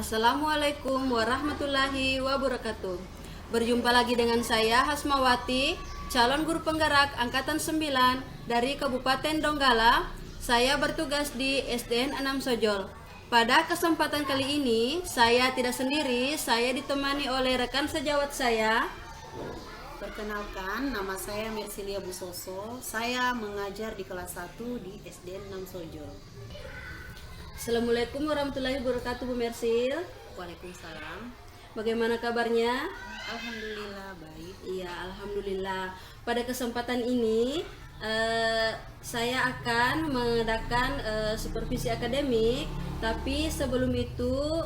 Assalamualaikum warahmatullahi wabarakatuh. Berjumpa lagi dengan saya Hasmawati, calon guru penggerak angkatan 9 dari Kabupaten Donggala. Saya bertugas di SDN 6 Sojol. Pada kesempatan kali ini, saya tidak sendiri, saya ditemani oleh rekan sejawat saya. Perkenalkan, nama saya Mersilia Busoso. Saya mengajar di kelas 1 di SDN 6 Sojol. Assalamualaikum warahmatullahi wabarakatuh, Bu Mersil. Waalaikumsalam. Bagaimana kabarnya? Alhamdulillah baik. Iya, alhamdulillah. Pada kesempatan ini saya akan mengadakan supervisi akademik. Tapi sebelum itu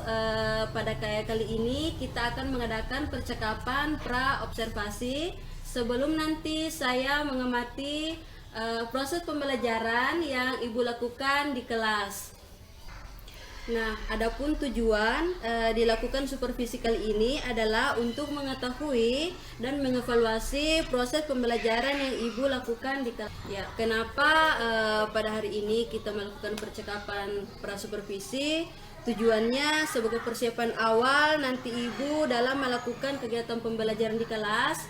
pada kali ini kita akan mengadakan percakapan pra observasi sebelum nanti saya mengamati proses pembelajaran yang Ibu lakukan di kelas. Nah, adapun tujuan dilakukan supervisi kali ini adalah untuk mengetahui dan mengevaluasi proses pembelajaran yang Ibu lakukan di kelas. Ya, kenapa pada hari ini kita melakukan percakapan prasupervisi? Tujuannya sebagai persiapan awal nanti Ibu dalam melakukan kegiatan pembelajaran di kelas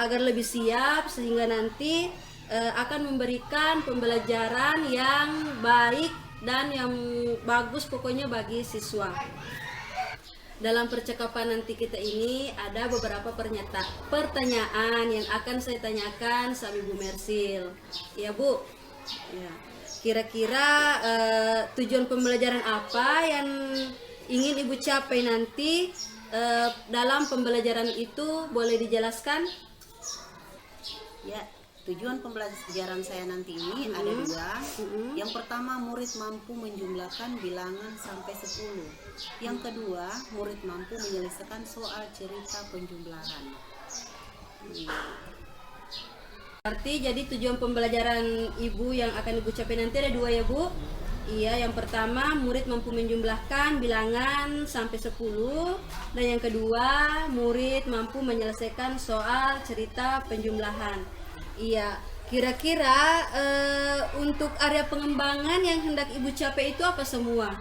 agar lebih siap sehingga nanti akan memberikan pembelajaran yang baik dan yang bagus pokoknya bagi siswa. Dalam percakapan nanti kita ini ada beberapa pertanyaan yang akan saya tanyakan sama Ibu Mersil. Ya Bu, ya. Kira-kira tujuan pembelajaran apa yang ingin Ibu capai nanti dalam pembelajaran itu, boleh dijelaskan? Ya, tujuan pembelajaran saya nanti ini ada dua. Yang pertama, murid mampu menjumlahkan bilangan sampai 10. Yang kedua, murid mampu menyelesaikan soal cerita penjumlahan. Berarti jadi tujuan pembelajaran Ibu yang akan Ibu capai nanti ada dua ya Bu? Iya, yang pertama murid mampu menjumlahkan bilangan sampai 10. Dan yang kedua, murid mampu menyelesaikan soal cerita penjumlahan. Iya, kira-kira untuk area pengembangan yang hendak Ibu capai itu apa semua?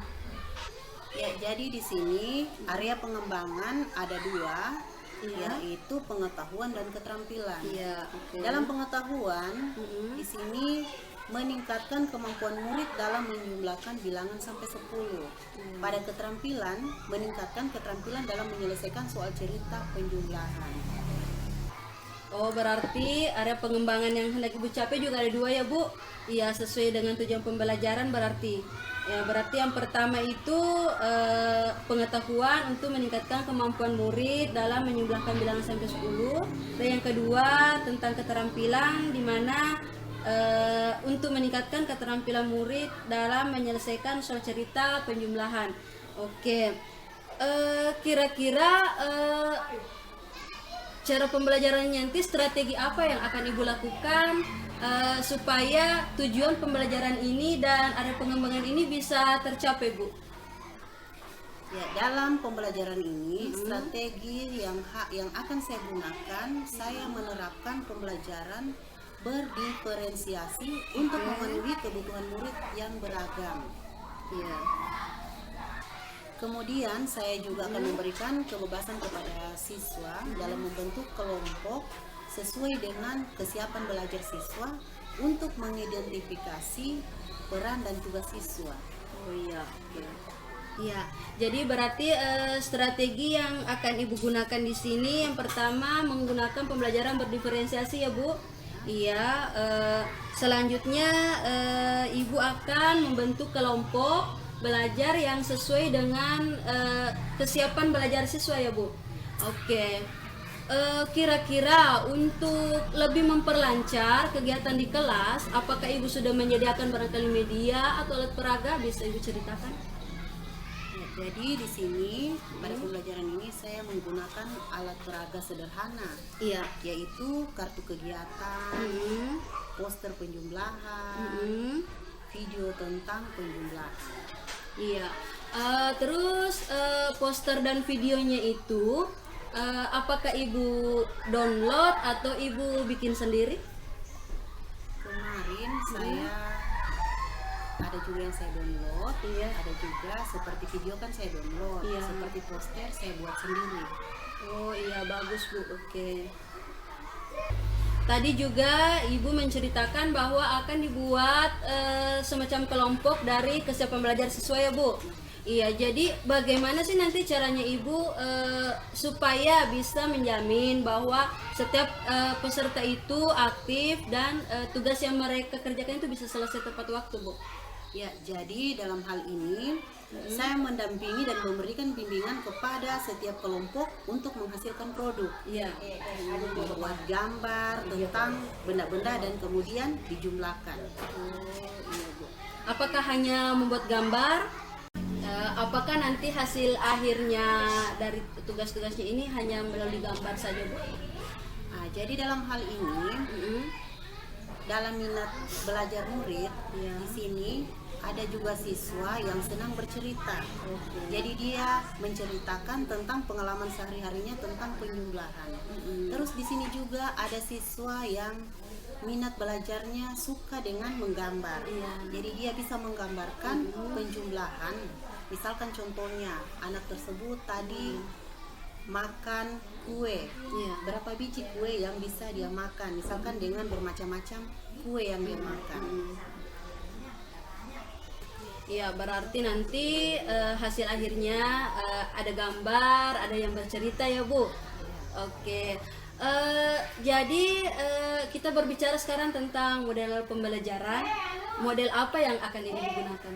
Ya, jadi di sini area pengembangan ada dua, yaitu pengetahuan dan keterampilan. Iya, oke. Dalam pengetahuan, di sini meningkatkan kemampuan murid dalam menjumlahkan bilangan sampai 10. Pada keterampilan, meningkatkan keterampilan dalam menyelesaikan soal cerita penjumlahan. Oh, berarti area pengembangan yang hendak Ibu capai juga ada dua ya Bu? Iya, sesuai dengan tujuan pembelajaran berarti. Ya, berarti yang pertama itu pengetahuan untuk meningkatkan kemampuan murid dalam menjumlahkan bilangan sampai 10. Dan yang kedua tentang keterampilan, di mana untuk meningkatkan keterampilan murid dalam menyelesaikan soal cerita penjumlahan. Oke, kira-kira cara pembelajarannya nanti, strategi apa yang akan Ibu lakukan supaya tujuan pembelajaran ini dan area pengembangan ini bisa tercapai Bu? Ya, dalam pembelajaran ini strategi yang akan saya gunakan, saya menerapkan pembelajaran berdiferensiasi untuk memenuhi kebutuhan murid yang beragam. Ya. Kemudian saya juga akan memberikan kebebasan kepada siswa dalam membentuk kelompok sesuai dengan kesiapan belajar siswa untuk mengidentifikasi peran dan tugas siswa. Oh iya. Iya, jadi berarti strategi yang akan Ibu gunakan di sini yang pertama menggunakan pembelajaran berdiferensiasi ya Bu. Iya, selanjutnya Ibu akan membentuk kelompok belajar yang sesuai dengan kesiapan belajar siswa ya Bu. Oke. Kira-kira untuk lebih memperlancar kegiatan di kelas, apakah Ibu sudah menyediakan barangkali media atau alat peraga? Bisa Ibu ceritakan? Ya, jadi di sini pada pembelajaran ini saya menggunakan alat peraga sederhana, Iya. yaitu kartu kegiatan, poster penjumlahan, video tentang penjumlahan. Iya. Terus poster dan videonya itu apakah Ibu download atau Ibu bikin sendiri? Kemarin saya ada juga yang saya download, Iya. ada juga seperti video kan saya download, Iya. seperti poster saya buat sendiri. Oh iya, bagus Bu. Oke. Tadi juga Ibu menceritakan bahwa akan dibuat semacam kelompok dari kesiapan belajar siswa ya Bu. Iya, jadi bagaimana sih nanti caranya Ibu supaya bisa menjamin bahwa setiap peserta itu aktif dan tugas yang mereka kerjakan itu bisa selesai tepat waktu Bu? Ya, jadi dalam hal ini saya mendampingi dan memberikan bimbingan kepada setiap kelompok untuk menghasilkan produk. Iya. Membuat gambar tentang benda-benda dan kemudian dijumlahkan. Oh iya Bu. Apakah hanya membuat gambar? Apakah nanti hasil akhirnya dari tugas-tugasnya ini hanya melalui gambar saja Bu? Nah, jadi dalam hal ini dalam minat belajar murid Iya. di sini ada juga siswa yang senang bercerita. Jadi dia menceritakan tentang pengalaman sehari-harinya tentang penjumlahan. Terus di sini juga ada siswa yang minat belajarnya suka dengan menggambar. Iya. Jadi dia bisa menggambarkan penjumlahan. Misalkan contohnya anak tersebut tadi makan kue. Iya. Berapa biji kue yang bisa dia makan? Misalkan dengan bermacam-macam kue yang dia makan. Iya, berarti nanti hasil akhirnya ada gambar, ada yang bercerita ya Bu. Oke. Jadi kita berbicara sekarang tentang model pembelajaran. Model apa yang akan ini digunakan?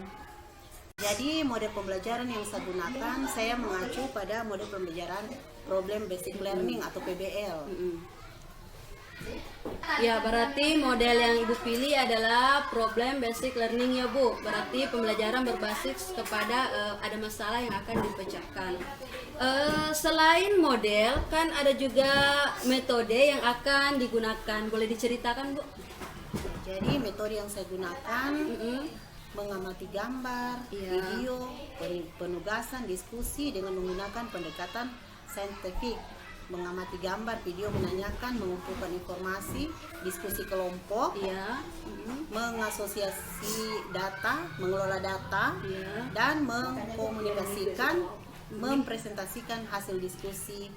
Jadi model pembelajaran yang saya gunakan, saya mengacu pada model pembelajaran Problem Basic Learning atau PBL. Ya, berarti model yang Ibu pilih adalah Problem Basic Learning ya Bu. Berarti pembelajaran berbasis kepada ada masalah yang akan dipecahkan. Selain model, kan ada juga metode yang akan digunakan. Boleh diceritakan Bu? Jadi metode yang saya gunakan mengamati gambar, Iya. video, penugasan, diskusi dengan menggunakan pendekatan saintifik. Mengamati gambar, video, menanyakan, mengumpulkan informasi, diskusi kelompok, Iya. mengasosiasi data, mengelola data, Iya. dan mengkomunikasikan, mempresentasikan hasil diskusi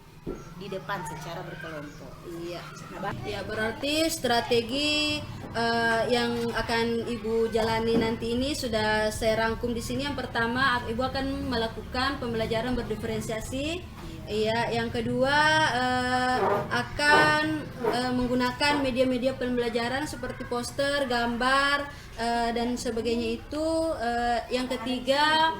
di depan secara berkelompok. Iya. Ya, berarti strategi yang akan Ibu jalani nanti ini sudah saya rangkum di sini. Yang pertama, Ibu akan melakukan pembelajaran berdiferensiasi. Iya, yang kedua akan menggunakan media-media pembelajaran seperti poster, gambar dan sebagainya itu. Yang ketiga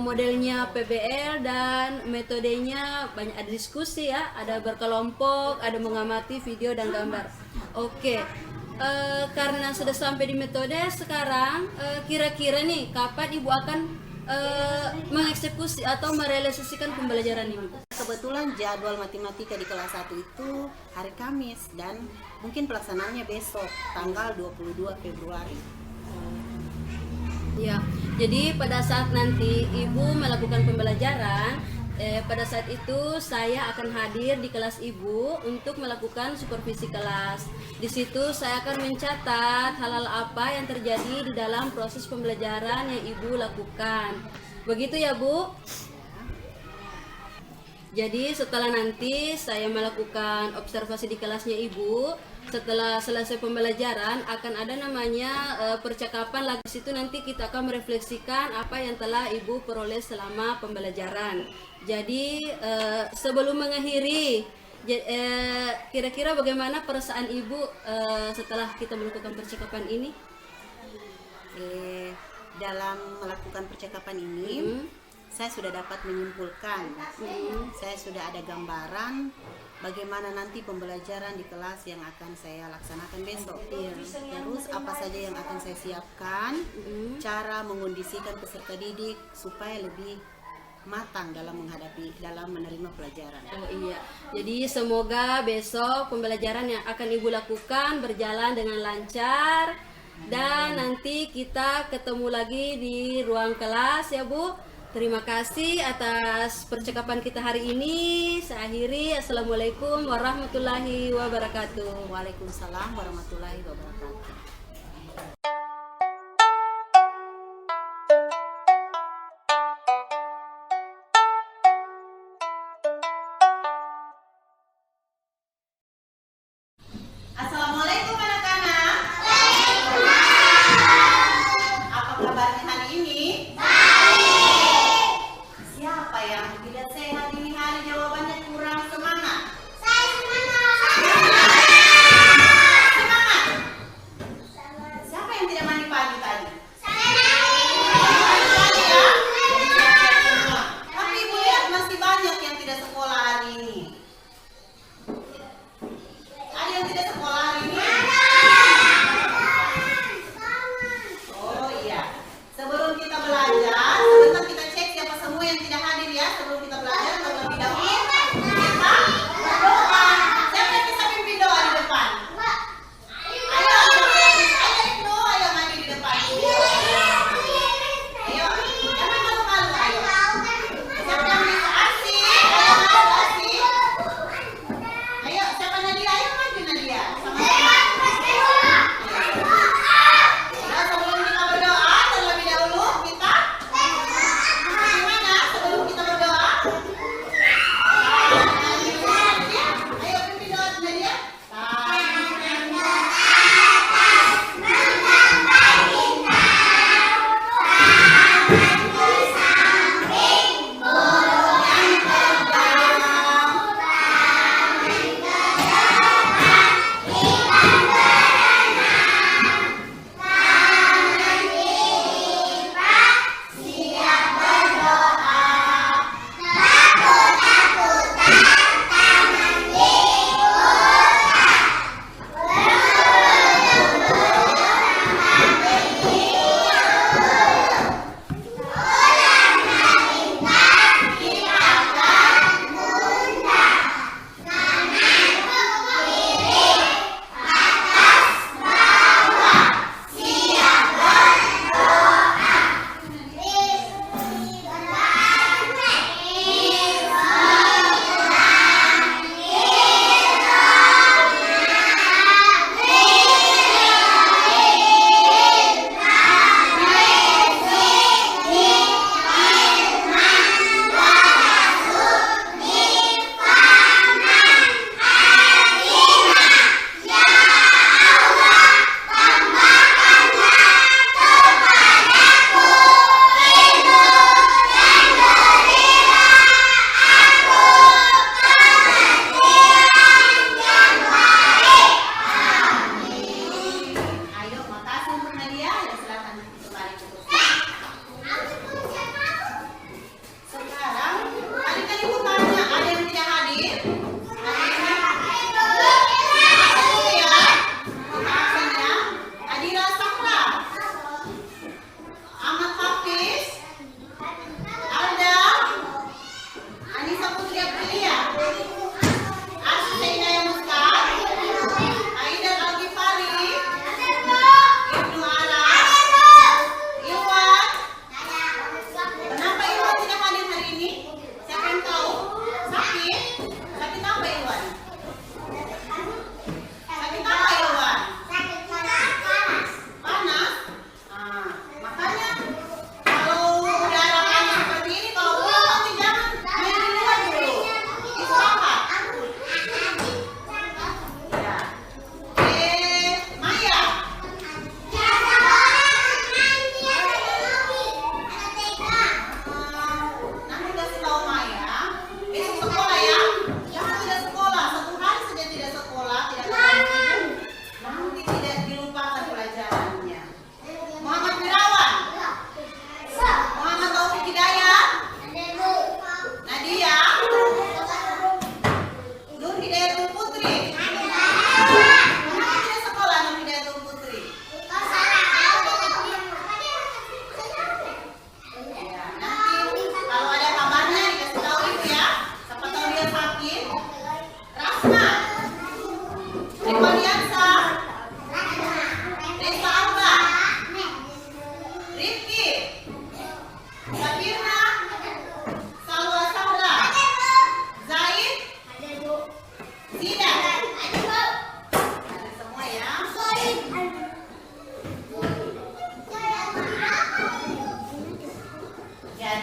modelnya PBL dan metodenya banyak, ada diskusi ya, ada berkelompok, ada mengamati video dan gambar. Oke. Karena sudah sampai di metode sekarang, kira-kira nih kapan Ibu akan mengeksekusi atau merealisasikan pembelajaran ini? Kebetulan jadwal matematika di kelas 1 itu hari Kamis dan mungkin pelaksanaannya besok tanggal 22 Februari. Ya, jadi pada saat nanti Ibu melakukan pembelajaran, pada saat itu saya akan hadir di kelas Ibu untuk melakukan supervisi kelas. Di situ saya akan mencatat hal-hal apa yang terjadi di dalam proses pembelajaran yang Ibu lakukan. Begitu ya Bu? Jadi setelah nanti saya melakukan observasi di kelasnya Ibu, setelah selesai pembelajaran akan ada namanya percakapan lagi. Di situ nanti kita akan merefleksikan apa yang telah Ibu peroleh selama pembelajaran. Jadi sebelum mengakhiri, kira-kira bagaimana perasaan Ibu setelah kita melakukan percakapan ini? Dalam melakukan percakapan ini, saya sudah dapat menyimpulkan, saya sudah ada gambaran bagaimana nanti pembelajaran di kelas yang akan saya laksanakan besok. Terus apa saja yang akan saya siapkan, cara mengondisikan peserta didik supaya lebih matang dalam menerima pelajaran. Oh iya, jadi semoga besok pembelajaran yang akan Ibu lakukan berjalan dengan lancar dan nanti kita ketemu lagi di ruang kelas ya Bu. Terima kasih atas percakapan kita hari ini. Saya akhiri. Assalamualaikum warahmatullahi wabarakatuh. Waalaikumsalam warahmatullahi wabarakatuh.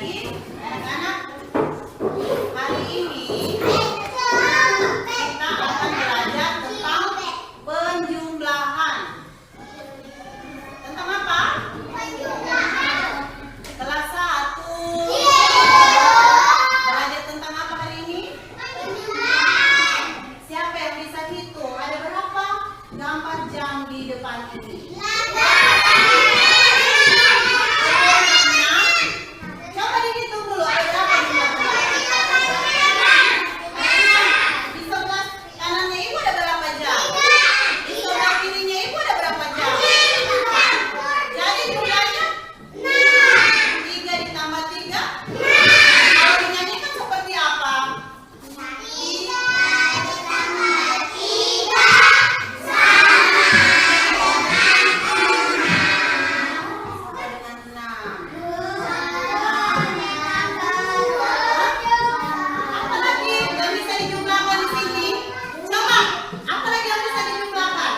Jadi anak-anak, hari ini kita akan belajar tentang penjumlahan. Tentang apa? Kelas 1. Belajar tentang apa hari ini? Siapa yang bisa hitung? Ada berapa gambar jam di depan ini? Coba dihitung dulu, ada berapa jumlah jam? Di sebelah kanannya ibu ada berapa jam? Di sebelah kirinya ibu ada berapa jam? Jadi jumlahnya 3 ditambah 3. Kalau dinyanyikan seperti apa? Apa lagi yang bisa dijumlahkan di sini? Coba, apa lagi yang bisa dijumlahkan?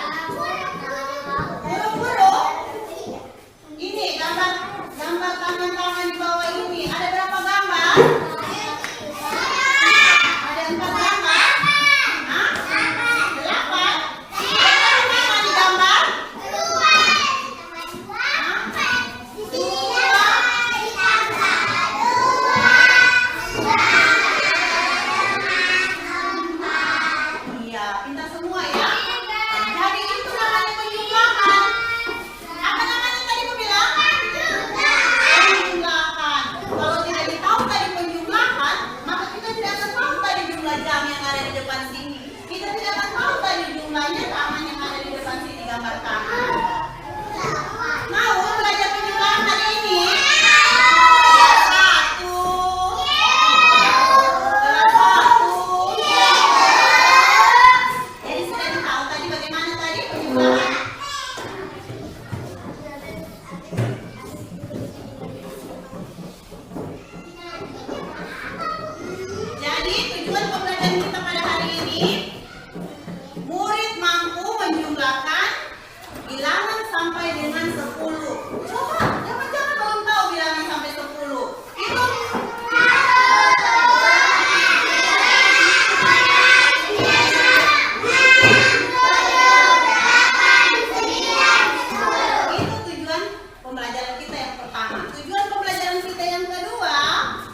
Burung-burung. Ini gambar tangan-tangan di bawah ini. Ada berapa gambar? Ada 4 gambar? Hah? 8? Berapa gambar di gambar? Iya, pintar semua ya. Jadi itu namanya penjumlahan. Apa namanya tadi aku bilang? Penjumlahan. Kalau tidak ditahu tadi penjumlahan, maka kita tidak akan tahu tadi jumlah jam yang ada di depan sini. Kita tidak akan tahu tadi jumlahnya tangan yang ada di depan sini gambar tangan. Mau belajar penjumlahan hari ini? Kelas 1. Kelas 1. Jadi sudah ditahu tadi bagaimana tadi penjumlahan? Jadi tujuan pembelajaran kita pada hari ini, murid mampu menjumlahkan bilangan sampai dengan 10. Coba, jangan-jangan belum tahu bilangan sampai 10. Itu tujuan pembelajaran kita yang pertama. Tujuan pembelajaran kita yang kedua,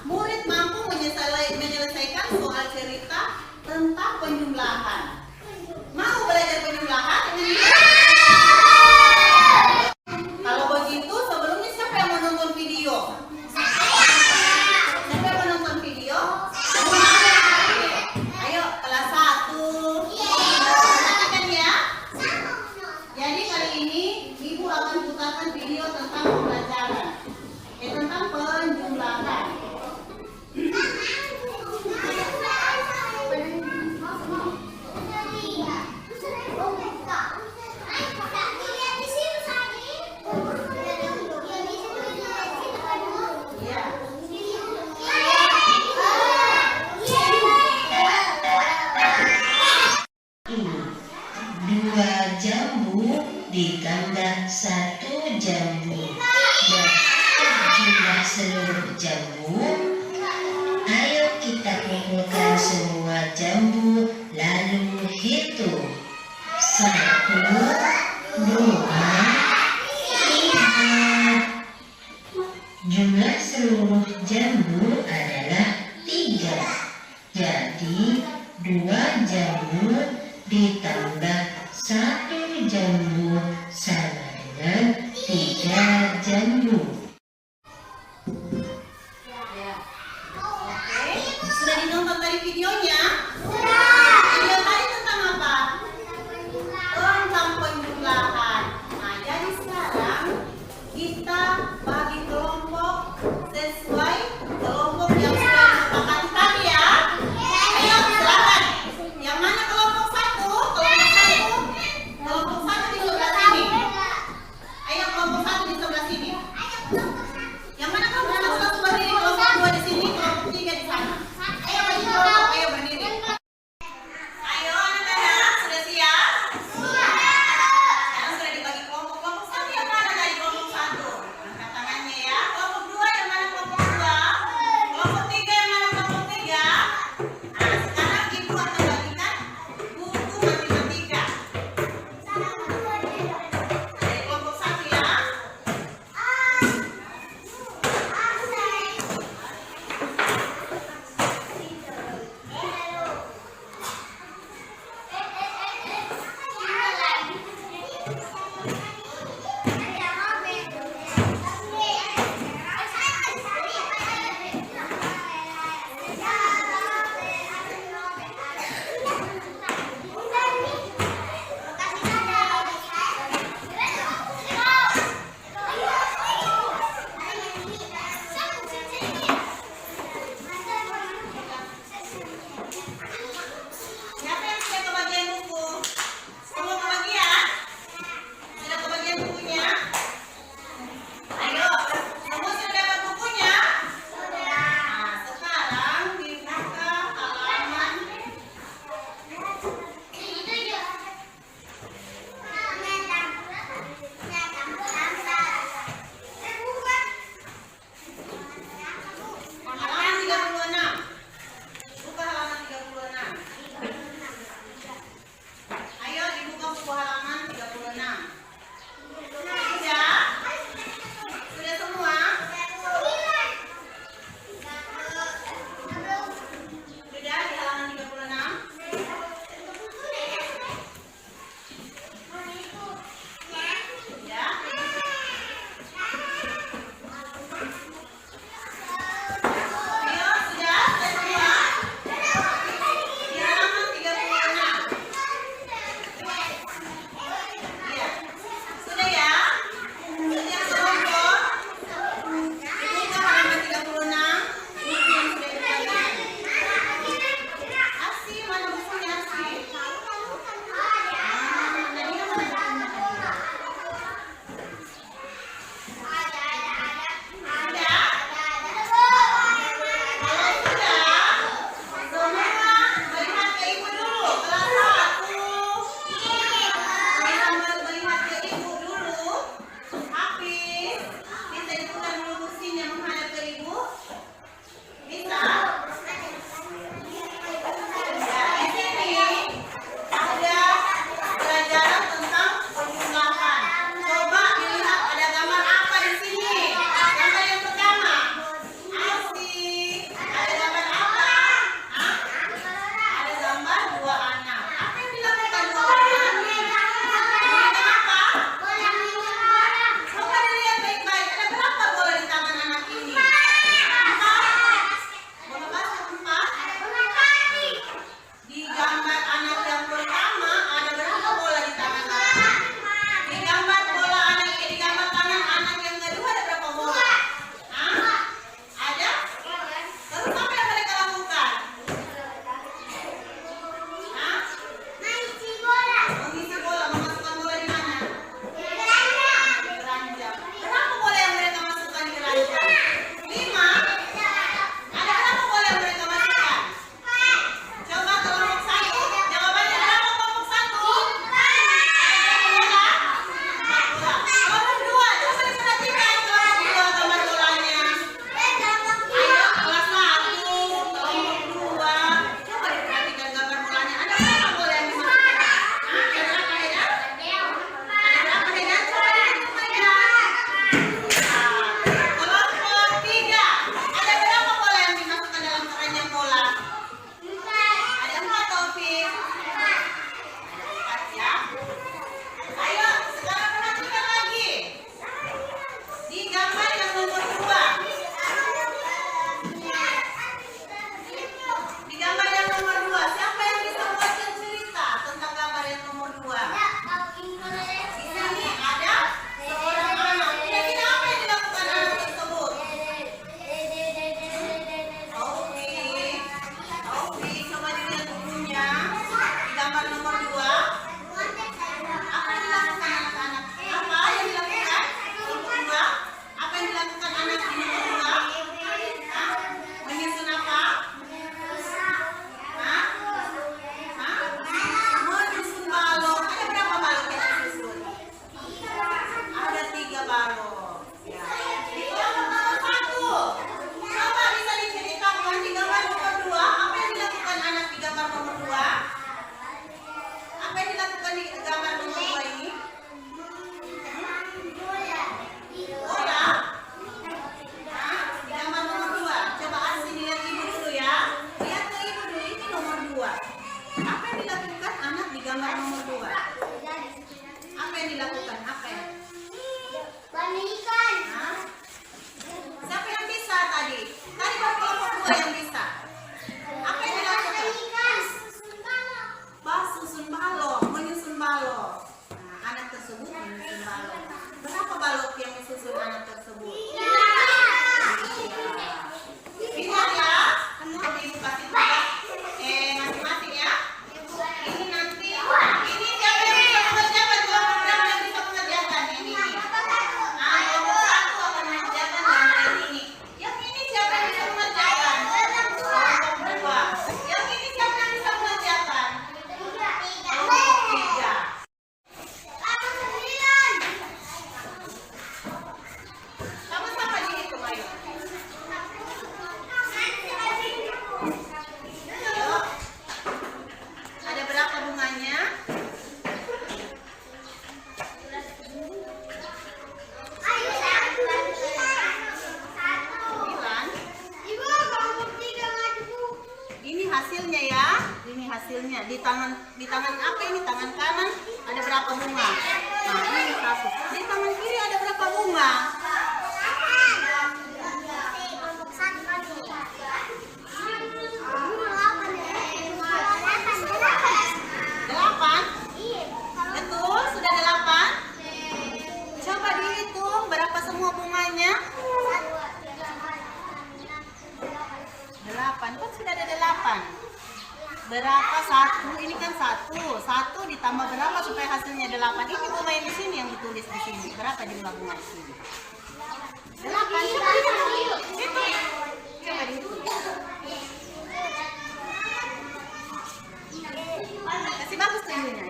murid mampu menyelesaikan soal cerita tentang penjumlahan. Mau belajar penjumlahan dengan ini? Kalau begitu, sebelumnya siapa yang mau nonton video? Siapa yang mau nonton video? Oke. Ayo, kelas 1. Perhatikan ya. Jadi kali ini ibu akan putarkan video tentang pembelajaran, tentang penjumlahan. Ya. 2 jambu ditambah 1 jambu berapa jumlah seluruh jambu? Ayo kita kumpulkan semua jambu lalu hitung. 1, 2, 3. Jumlah seluruh jambu adalah 3. Jadi 2 jambu ditambah 1 jambu sama dengan 3 jambu. Ya. Oke. Sudah dinonton tadi videonya? Video tadi tentang apa? Tentang penjumlahan. Nah, jadi sekarang kita bagi kelompok sesuai kelompok yang sudah disepakati tadi ya. Ayo silakan. Yang mana kelompok 1? Kelompok 1 di sebelah sini. Ayo kelompok 1 di sebelah sini. Yang mana kelompok 1 sebelah sini? Kelompok 2 di sini, kelompok 3 di sana. Ayo bagi kelompok, ayo berdiri. hasilnya. Di tangan apa ini? Tangan kanan ada berapa bunga? Nah, ini satu. Di tangan kiri ada berapa bunga? Delapan. Betul, sudah 8. Coba dihitung berapa semua bunganya? 8, kan sudah ada 8. Berapa satu? Ini kan satu ditambah berapa supaya hasilnya 8? Ini bunga yang di sini yang ditulis di sini. Berapa jumlah bunga di sini? 8. Coba dihitung. Coba dihitung. Kasih bagus tunjuknya.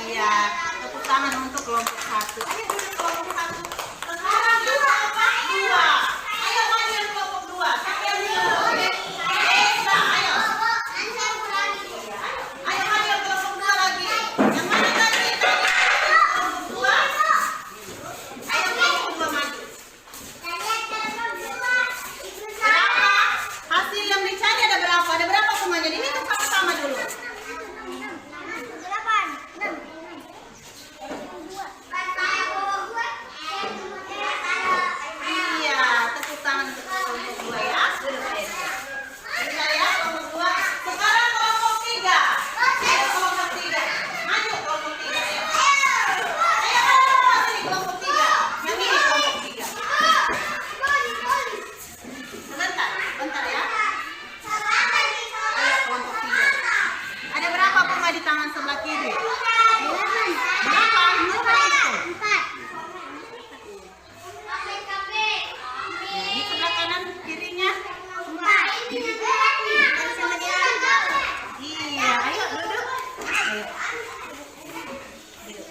Iya, tepuk tangan untuk kelompok 1. Ayo duduk kelompok 1. Sekarang kelompok 2. Ayo maju kelompok 2. Siapa yang dulu? Esa, ayo. Ayo maju kelompok 2 lagi. Yang mana tadi? Kelompok 2. Ayo kelompok 2 maju. Berapa? Hasil yang dicari ada berapa? Ada berapa semuanya? Dihitung sama-sama dulu. Di tangan sebelah kiri. 8. Coba hitung. Di sebelah kanan kirinya. Iya, ayo duduk. Ayo.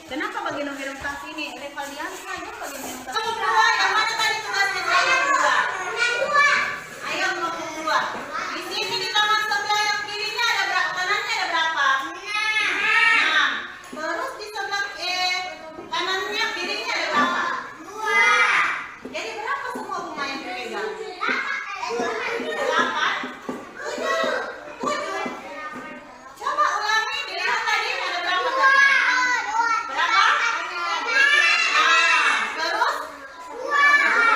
Kenapa bagi nomor tas ini? Revaliansa ya bagi nomor tas. Kelompok 2, yang mana tadi tugasnya? Kelompok 2. Ayo kelompok 2. Di sini di tangan sebelah yang kirinya ada berapa? Kanannya ada berapa? Terus di sebelah kanannya kirinya ada berapa? 2. Jadi berapa semua bunga yang dipegang? 8. 7. Coba ulangi, dilihat tadi ada berapa tadi? Berapa? Nah, terus? 2.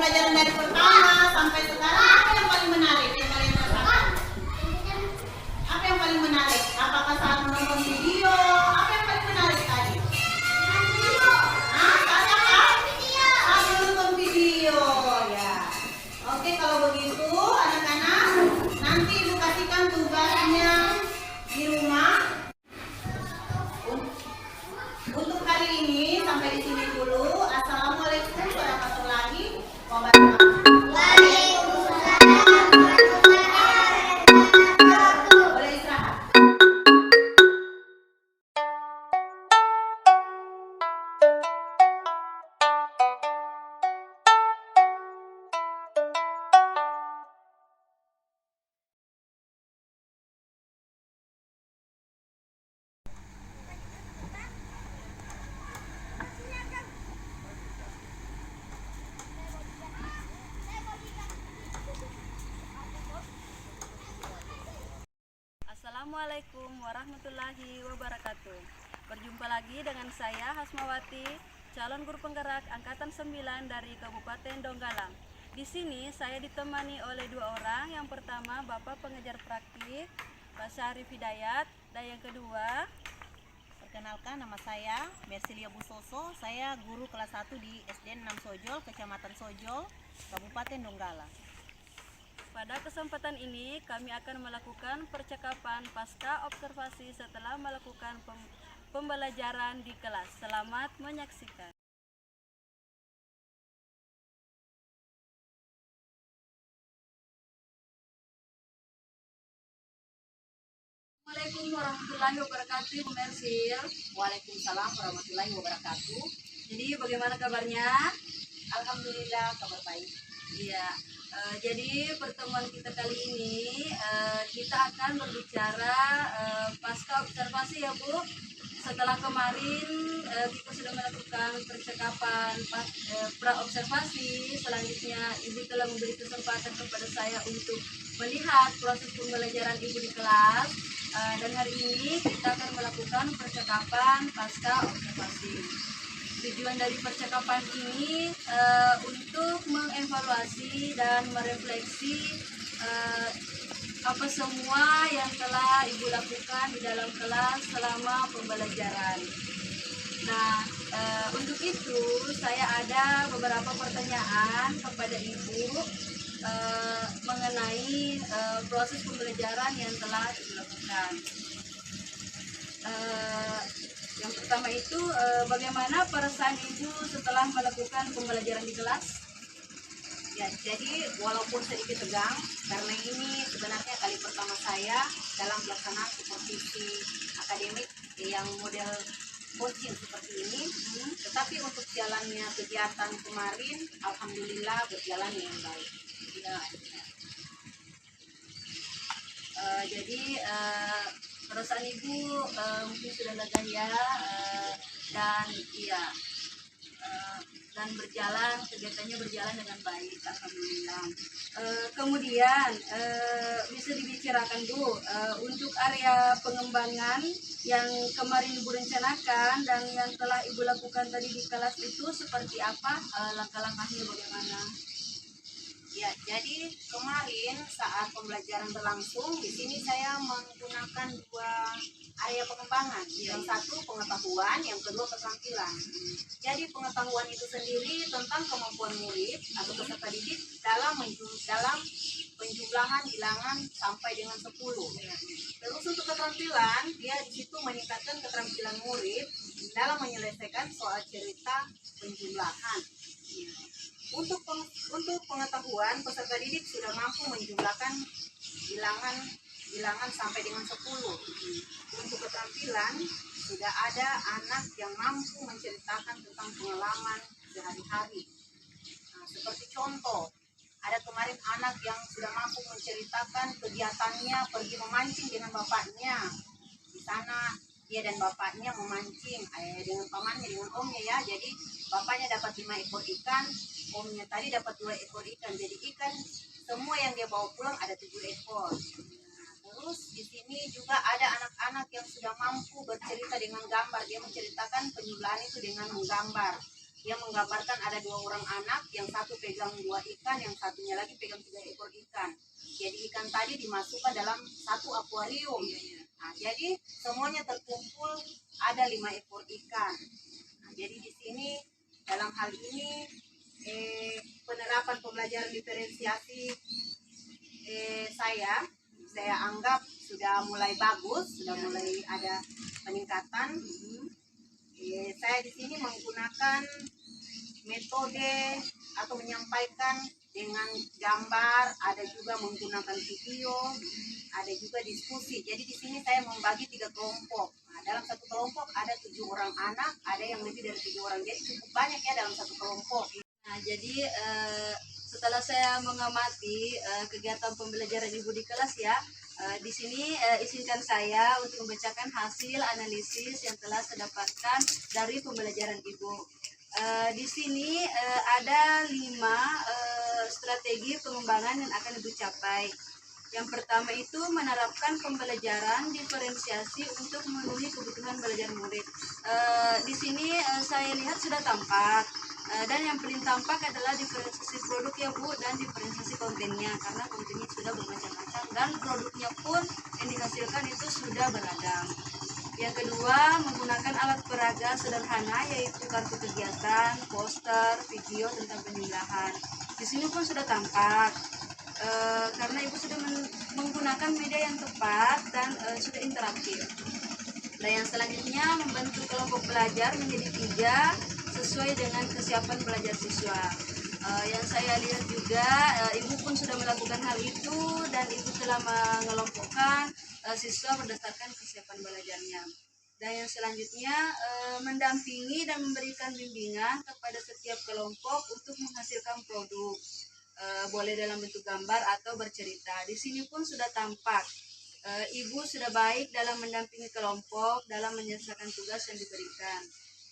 pembelajaran dari pertama sampai sekarang apa yang paling menarik yang kalian rasakan? Apa yang paling menarik? Apakah saat menonton video? Apa yang paling menarik tadi? Saat apa? Saat menonton video ya. Oke, kalau begitu anak-anak, nanti Ibu kasihkan tugasnya di rumah. Untuk hari ini sampai di sini dulu. Assalamualaikum warahmatullahi wabarakatuh. Boleh istirahat. Assalamualaikum warahmatullahi wabarakatuh. Berjumpa lagi dengan saya Hasmawati, calon guru penggerak angkatan 9 dari Kabupaten Donggala. Di sini saya ditemani oleh dua orang. Yang pertama Bapak pengajar praktik Pak Syarif Hidayat, dan yang kedua, Perkenalkan, nama saya Mersilia Busoso. Saya guru kelas 1 di SD 6 Sojol, Kecamatan Sojol, Kabupaten Donggala. pada kesempatan ini kami akan melakukan percakapan pasca observasi setelah melakukan pembelajaran di kelas. Selamat menyaksikan. Assalamualaikum warahmatullahi wabarakatuh, Bu Mersil. Waalaikumsalam warahmatullahi wabarakatuh. Jadi bagaimana kabarnya? Alhamdulillah, kabar baik. Iya, jadi pertemuan kita kali ini kita akan berbicara pasca observasi ya Bu. Setelah kemarin kita sudah melakukan percakapan pra observasi, selanjutnya Ibu telah memberi kesempatan kepada saya untuk melihat proses pembelajaran Ibu di kelas, dan hari ini kita akan melakukan percakapan pasca observasi. Tujuan dari percakapan ini untuk mengevaluasi dan merefleksi apa semua yang telah Ibu lakukan di dalam kelas selama pembelajaran. Nah, untuk itu saya ada beberapa pertanyaan kepada Ibu mengenai proses pembelajaran yang telah Ibu lakukan. Yang pertama itu, bagaimana perasaan Ibu setelah melakukan pembelajaran di kelas? Ya, jadi walaupun sedikit tegang, karena ini sebenarnya kali pertama saya dalam pelaksanaan supervisi akademik yang model coaching seperti ini, tetapi untuk jalannya kegiatan kemarin, alhamdulillah berjalan dengan baik. Ya. Jadi perasaan Ibu mungkin sudah lega ya, dan iya, dan kegiatannya berjalan dengan baik, alhamdulillah. Kemudian bisa dibicarakan Bu untuk area pengembangan yang kemarin Ibu rencanakan dan yang telah Ibu lakukan tadi di kelas itu seperti apa, langkah-langkahnya bagaimana? Ya, jadi kemarin saat pembelajaran berlangsung, di sini saya menggunakan dua area pengembangan. Yang satu pengetahuan, yang kedua keterampilan. Jadi pengetahuan itu sendiri tentang kemampuan murid atau peserta didik dalam penjumlahan bilangan sampai dengan 10. Terus untuk keterampilan, dia di situ meningkatkan keterampilan murid dalam menyelesaikan soal cerita penjumlahan. Untuk pengetahuan, peserta didik sudah mampu menjumlahkan bilangan sampai dengan 10. Untuk keterampilan, sudah ada anak yang mampu menceritakan tentang pengalaman sehari-hari. Nah, seperti contoh, ada kemarin anak yang sudah mampu menceritakan kegiatannya pergi memancing dengan bapaknya. Di sana dia dan bapaknya memancing dengan pamannya, dengan omnya ya. Jadi bapaknya dapat 5 ekor ikan, omnya tadi dapat 2 ekor ikan. Jadi ikan semua yang dia bawa pulang ada 7 ekor. Terus di sini juga ada anak-anak yang sudah mampu bercerita dengan gambar. Dia menceritakan penjumlahan itu dengan menggambar. yang menggambarkan ada 2 orang anak, yang satu pegang 2 ikan, yang satunya lagi pegang 3 ekor ikan. Jadi ikan tadi dimasukkan dalam satu akuarium. Nah, jadi semuanya terkumpul ada 5 ekor ikan. Nah, jadi di sini dalam hal ini penerapan pembelajaran diferensiasi saya anggap sudah mulai bagus, sudah mulai ada peningkatan. Saya di sini menggunakan metode atau menyampaikan dengan gambar, ada juga menggunakan video, ada juga diskusi. Jadi di sini saya membagi 3 kelompok. Nah, dalam satu kelompok ada 7 orang anak, ada yang lebih dari 7 orang. Jadi cukup banyak ya dalam satu kelompok. Nah, jadi setelah saya mengamati kegiatan pembelajaran Ibu di kelas ya, di sini izinkan saya untuk membacakan hasil analisis yang telah saya dapatkan dari pembelajaran Ibu. Di sini ada 5 strategi pengembangan yang akan Ibu capai. Yang pertama itu menerapkan pembelajaran diferensiasi untuk memenuhi kebutuhan belajar murid. Di sini saya lihat sudah tampak. Dan yang paling tampak adalah diferensiasi produk ya Bu, dan diferensiasi kontennya, karena kontennya sudah bermacam-macam dan produknya pun yang dihasilkan itu sudah beragam. Yang kedua, menggunakan alat peraga sederhana yaitu kartu kegiatan, poster, video tentang penjumlahan. Di sini pun sudah tampak karena Ibu sudah menggunakan media yang tepat dan sudah interaktif. Dan yang selanjutnya, membentuk kelompok belajar menjadi 3 sesuai dengan kesiapan belajar siswa. Yang saya lihat juga Ibu pun sudah melakukan hal itu dan Ibu telah mengelompokkan siswa berdasarkan kesiapan belajarnya. Dan yang selanjutnya mendampingi dan memberikan bimbingan kepada setiap kelompok untuk menghasilkan produk, boleh dalam bentuk gambar atau bercerita. Di sini pun sudah tampak Ibu sudah baik dalam mendampingi kelompok dalam menyelesaikan tugas yang diberikan.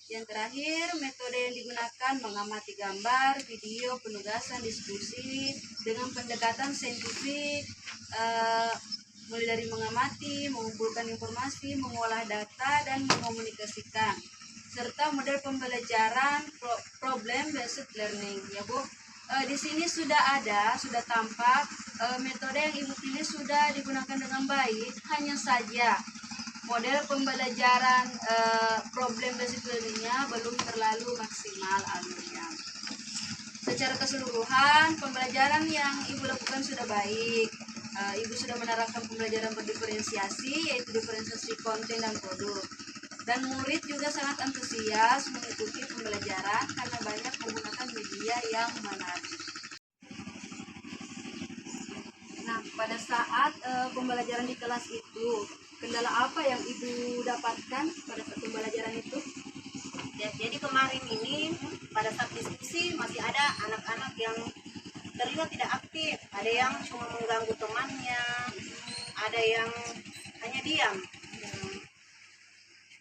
Yang terakhir, metode yang digunakan mengamati gambar, video, penugasan, diskusi dengan pendekatan saintifik, mulai dari mengamati, mengumpulkan informasi, mengolah data, dan mengomunikasikan, serta model pembelajaran problem based learning ya Bu. Di sini sudah tampak metode yang Ibu pilih sudah digunakan dengan baik, hanya saja model pembelajaran problem based learning-nya belum terlalu maksimal alurnya. Secara keseluruhan, pembelajaran yang Ibu lakukan sudah baik. Ibu sudah menerapkan pembelajaran berdiferensiasi, yaitu diferensiasi konten dan produk. Dan murid juga sangat antusias mengikuti pembelajaran karena banyak menggunakan media yang menarik. Nah, pada saat pembelajaran di kelas itu, kendala apa yang Ibu dapatkan pada saat pembelajaran itu? Jadi kemarin ini pada saat diskusi masih ada anak-anak yang terlihat tidak aktif, ada yang cuma mengganggu temannya, ada yang hanya diam.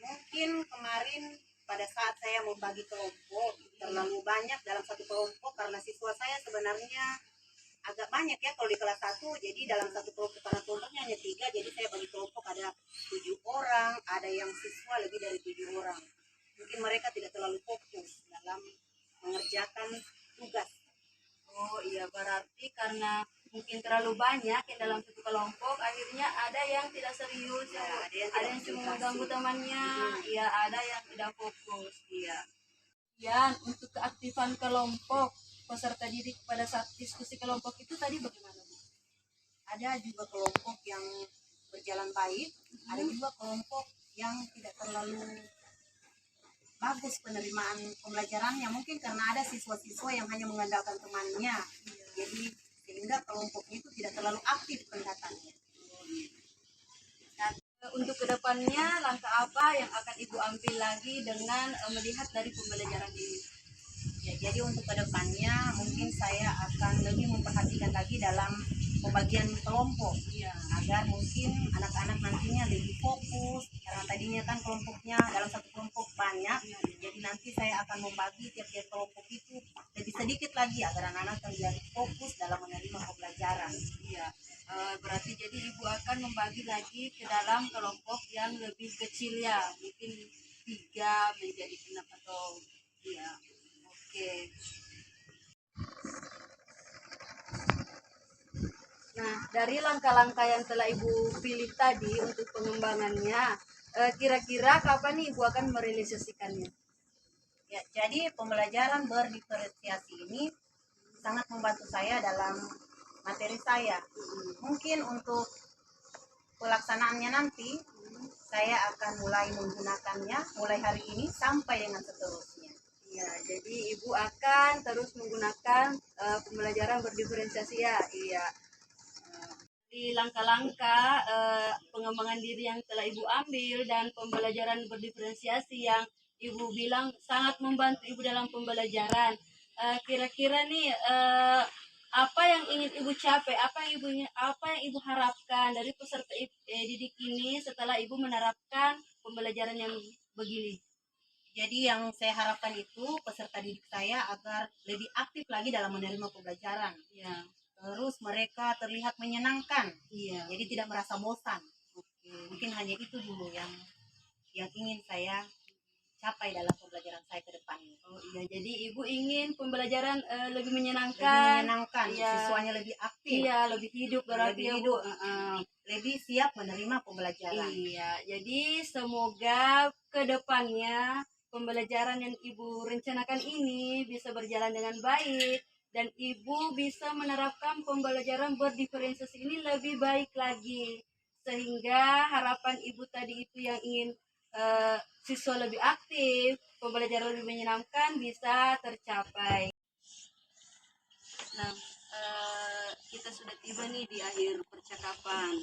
Mungkin kemarin pada saat saya membagi kelompok terlalu banyak dalam satu kelompok karena siswa saya sebenarnya agak banyak ya kalau di kelas 1, jadi dalam satu kelompok karena kelompoknya hanya 3, jadi saya bagi kelompok ada 7 orang, ada yang siswa lebih dari 7 orang. Mungkin mereka tidak terlalu fokus dalam mengerjakan tugas. Oh iya, berarti karena mungkin terlalu banyak yang dalam satu kelompok, akhirnya ada yang tidak serius, Ya, ada yang cuma mengganggu temannya, ya ada yang tidak fokus, iya. Untuk keaktifan kelompok peserta didik pada saat diskusi kelompok itu tadi bagaimana Bu? Ada juga kelompok yang berjalan baik, ada juga kelompok yang tidak terlalu bagus penerimaan pembelajarannya, mungkin karena ada siswa-siswa yang hanya mengandalkan temannya, jadi sehingga kelompoknya itu tidak terlalu aktif pendekatannya. Dan untuk kedepannya langkah apa yang akan Ibu ambil lagi dengan melihat dari pembelajaran ini? Ya, jadi untuk kedepannya mungkin saya akan lebih memperhatikan lagi dalam pembagian kelompok, agar mungkin anak-anak nantinya lebih fokus, karena tadinya kan kelompoknya dalam satu kelompok banyak, jadi nanti saya akan membagi tiap-tiap kelompok itu lebih sedikit lagi agar anak-anak terlihat fokus dalam menerima pembelajaran. Berarti jadi Ibu akan membagi lagi ke dalam kelompok yang lebih kecil ya, mungkin 3 menjadi 6 atau ya. Oke. Nah, dari langkah-langkah yang telah Ibu pilih tadi untuk pengembangannya, kira-kira kapan nih Ibu akan merealisasikannya? Ya, jadi pembelajaran berdiferensiasi ini sangat membantu saya dalam materi saya. Mungkin untuk pelaksanaannya nanti saya akan mulai menggunakannya mulai hari ini sampai dengan seterusnya. Ya, jadi Ibu akan terus menggunakan pembelajaran berdiferensiasi ya. Iya. Di langkah-langkah pengembangan diri yang telah Ibu ambil dan pembelajaran berdiferensiasi yang Ibu bilang sangat membantu Ibu dalam pembelajaran. Kira-kira nih apa yang ingin Ibu capai, apa yang Ibu harapkan dari peserta didik ini setelah Ibu menerapkan pembelajaran yang begini? Jadi yang saya harapkan itu peserta didik saya agar lebih aktif lagi dalam menerima pembelajaran. Ya. Terus mereka terlihat menyenangkan. Iya. Jadi tidak merasa bosan. Oke. Mungkin hanya itu dulu yang ingin saya capai dalam pembelajaran saya ke depan. Oh iya, jadi Ibu ingin pembelajaran lebih Lebih menyenangkan. menyenangkan, Iya. siswanya lebih aktif. Iya, lebih hidup berarti Lebih ya, Bu. hidup. Lebih siap menerima pembelajaran. Iya, jadi semoga ke depannya pembelajaran yang Ibu rencanakan ini bisa berjalan dengan baik dan Ibu bisa menerapkan pembelajaran berdiferensiasi ini lebih baik lagi sehingga harapan Ibu tadi itu yang ingin siswa lebih aktif, pembelajaran lebih menyenangkan bisa tercapai. Nah, kita sudah tiba nih di akhir percakapan.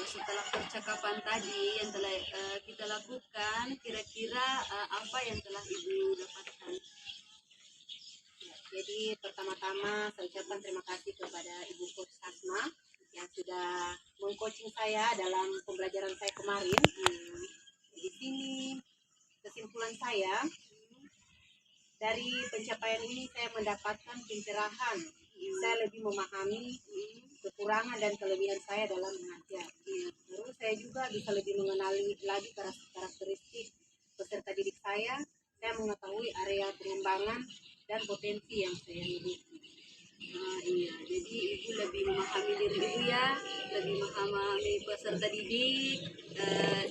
Setelah percakapan tadi yang telah kita lakukan, kira-kira apa yang telah Ibu dapatkan? Ya, jadi pertama-tama saya ucapkan terima kasih kepada Ibu Coach Hasma yang sudah mengcoaching saya dalam pembelajaran saya kemarin. Di sini kesimpulan saya, dari pencapaian ini saya mendapatkan pencerahan. Saya lebih memahami kekurangan dan kelebihan saya dalam mengajar. Terus saya juga bisa lebih mengenali lagi karakteristik peserta didik saya. Saya mengetahui area pengembangan dan potensi yang saya miliki. Iya, jadi Ibu lebih memahami diri Ibu ya, lebih memahami peserta didik,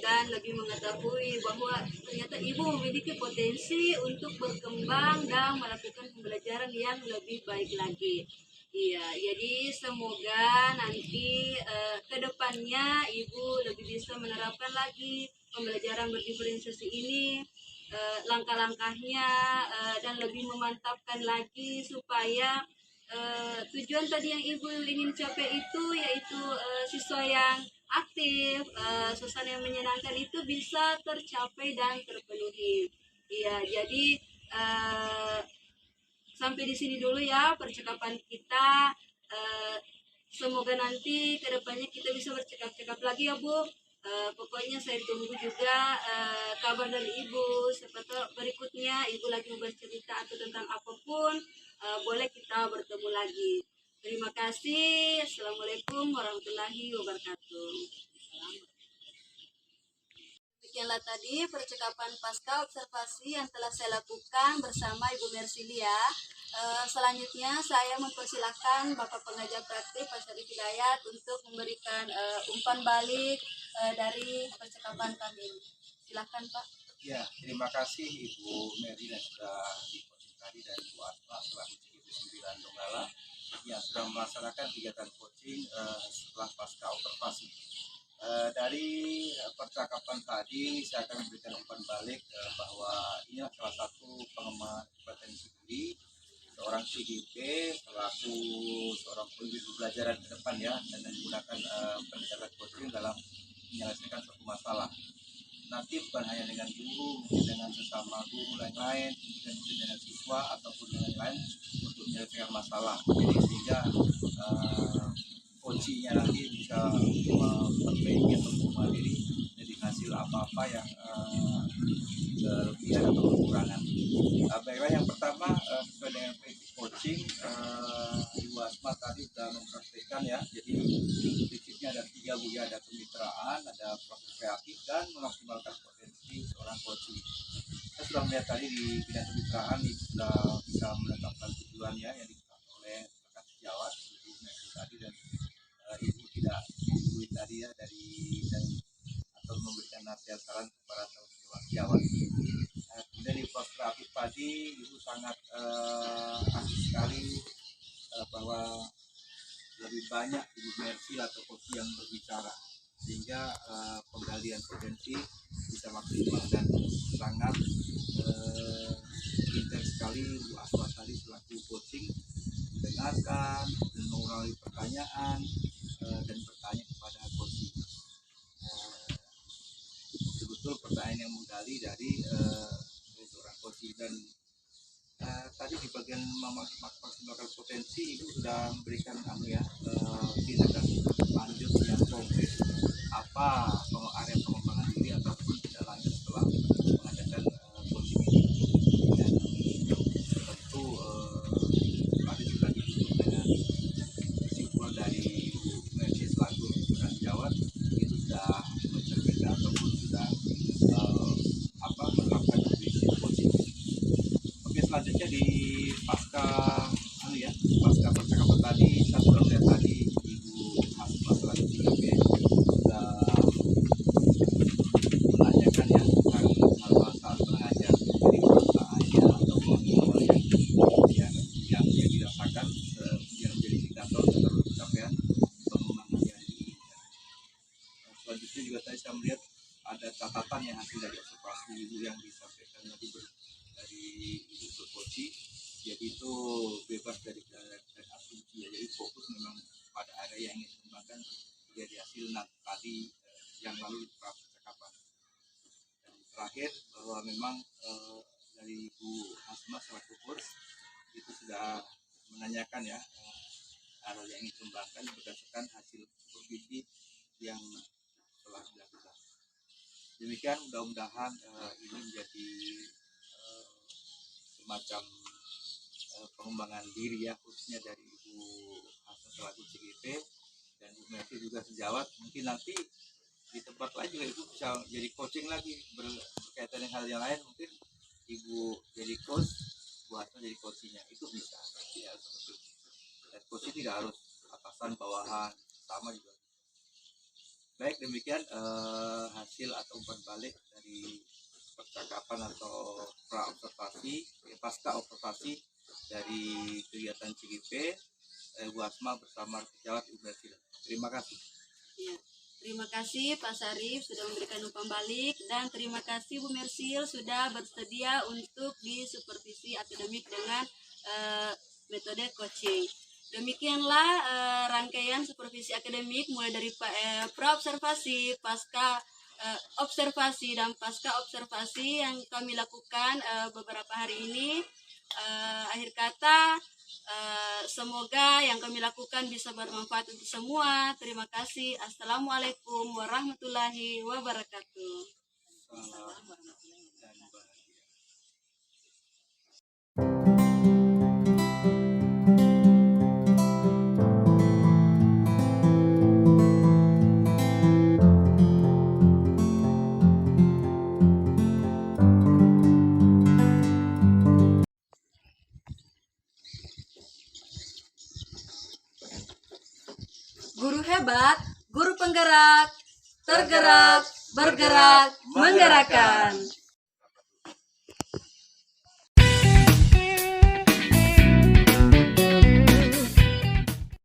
dan lebih mengetahui bahwa ternyata Ibu memiliki potensi untuk berkembang dan melakukan pembelajaran yang lebih baik lagi. Iya, jadi semoga nanti ke depannya Ibu lebih bisa menerapkan lagi pembelajaran berdiferensiasi ini, langkah-langkahnya, dan lebih memantapkan lagi supaya tujuan tadi yang Ibu ingin capai itu yaitu siswa yang aktif, suasana yang menyenangkan itu bisa tercapai dan terpenuhi. Iya, jadi sampai di sini dulu ya percakapan kita. Semoga nanti kedepannya kita bisa bercakap-cakap lagi ya, Bu. Pokoknya saya tunggu juga kabar dari Ibu. Siapa tahu berikutnya Ibu lagi mau bercerita atau tentang apapun, boleh kita bertemu lagi. Terima kasih. Assalamualaikum warahmatullahi wabarakatuh. Demikianlah tadi percakapan pasca observasi yang telah saya lakukan bersama Ibu Mersilia. Selanjutnya saya mempersilahkan Bapak Pengajar Praktik Pak Syarif Hidayat untuk memberikan umpan balik dari percakapan kami ini. Silakan Pak. Ya, terima kasih Ibu Meri yang sudah di-coaching tadi dan Ibu Asma selaku CGP 9 Donggala yang sudah melaksanakan kegiatan coaching setelah pasca observasi. Dari percakapan tadi saya akan memberikan umpan balik bahwa inilah salah satu pengembangan kompetensi diri seorang CGP selaku seorang pembimbing pembelajaran ke depan ya, dan menggunakan pendekatan coaching dalam menyelesaikan suatu masalah. Nanti bukan hanya dengan guru, mungkin dengan sesama guru lain-lain, mungkin dengan siswa ataupun dengan lain untuk menyelesaikan masalah. Jadi sehingga coachingnya nanti bisa memperbaiki atau mandiri jadi hasil apa-apa yang kelebihan atau kekurangan. Baiklah, yang pertama sesuai dengan prinsip coaching, Ibu Asma tadi sudah mempraktikkan ya. Jadi prinsipnya ada 3 Bu ya, ada kemitraan, ada proses kreatif dan memaksimalkan potensi seorang coaching. Saya sudah melihat tadi di bidang kemitraan itu sudah bisa menetapkan tujuannya yang ditetapkan oleh rekan sejawat Ibu Mercy tadi, dan Ibu tidak menggurui tadi ya dari atau memberikan nasihat saran kepada sejawat. Kemudian di pos kreatif tadi Ibu sangat aktif sekali bahwa lebih banyak Ibu Mercy atau Koci yang berbicara, sehingga penggalian potensi bisa maksimal, dan sangat intens sekali Bu Asma tadi selaku coaching mendengarkan dan mengurangi pertanyaan dan bertanya kepada coaching. Betul-betul pertanyaan yang menggali dari seorang coaching. Dan tadi di bagian maksimalkan potensi Ibu sudah memberikan tindakan lanjut yang konkret, apa area pengembangan diri ataupun tidak lanjut setelah mengadakan coaching ini. Dan tentu tadi sudah ditutup dengan kesimpulan dari Ibu Mercy selaku rekan sejawat, itu sudah mencerminkan ataupun sudah menerapkan prinsip coaching. Oke, selanjutnya di pasca percakapan tadi, saya sudah melihat tadi Ibu Asma selaku IGP sudah menanyakan ya tentang hal-hal saat mengajar, jadi perasaannya atau yang dirasakan yang menjadi indikator terhadap pencapaian pengembangan yang diinginkan. Selanjutnya juga tadi saya melihat ada catatan yang hasil dari observasi Ibu yang disampaikan tadi dari Ibu Koci, jadi itu bebas dari asumsi ya, jadi fokus memang pada area yang ingin dikembangkan jadi hasil tadi yang lalu percakapan. Dan terakhir bahwa memang dari Ibu Asma selaku coach itu sudah menanyakan ya area yang ingin dikembangkan berdasarkan hasil supervisi yang telah dilakukan. Demikian, mudah-mudahan ini menjadi semacam pengembangan diri ya, khususnya dari Ibu Asma selaku CGP dan Ibu Mercy juga sejawat. Mungkin nanti di tempat lain juga Ibu bisa jadi coaching lagi berkaitan dengan hal yang lain, mungkin Ibu jadi coach, Bu Asma jadi coachingnya, itu bisa ya, seperti itu. Dan coaching tidak harus atasan bawahan, sama juga. Baik, demikian hasil atau umpan balik dari percakapan atau pra-observasi, pasca observasi dari kegiatan CGP Bu Asma bersama sejawat Ibu Mercy. Terima kasih. Ya, terima kasih Pak Sarif sudah memberikan umpan balik, dan terima kasih Bu Mercy sudah bersedia untuk disupervisi akademik dengan metode coaching. Demikianlah rangkaian supervisi akademik mulai dari pra-observasi, pasca observasi, dan pasca observasi yang kami lakukan beberapa hari ini. Akhir kata, semoga yang kami lakukan bisa bermanfaat untuk semua. Terima kasih. Assalamualaikum warahmatullahi wabarakatuh. Salam dan bahagia. Guru hebat, guru penggerak, tergerak, bergerak, menggerakkan.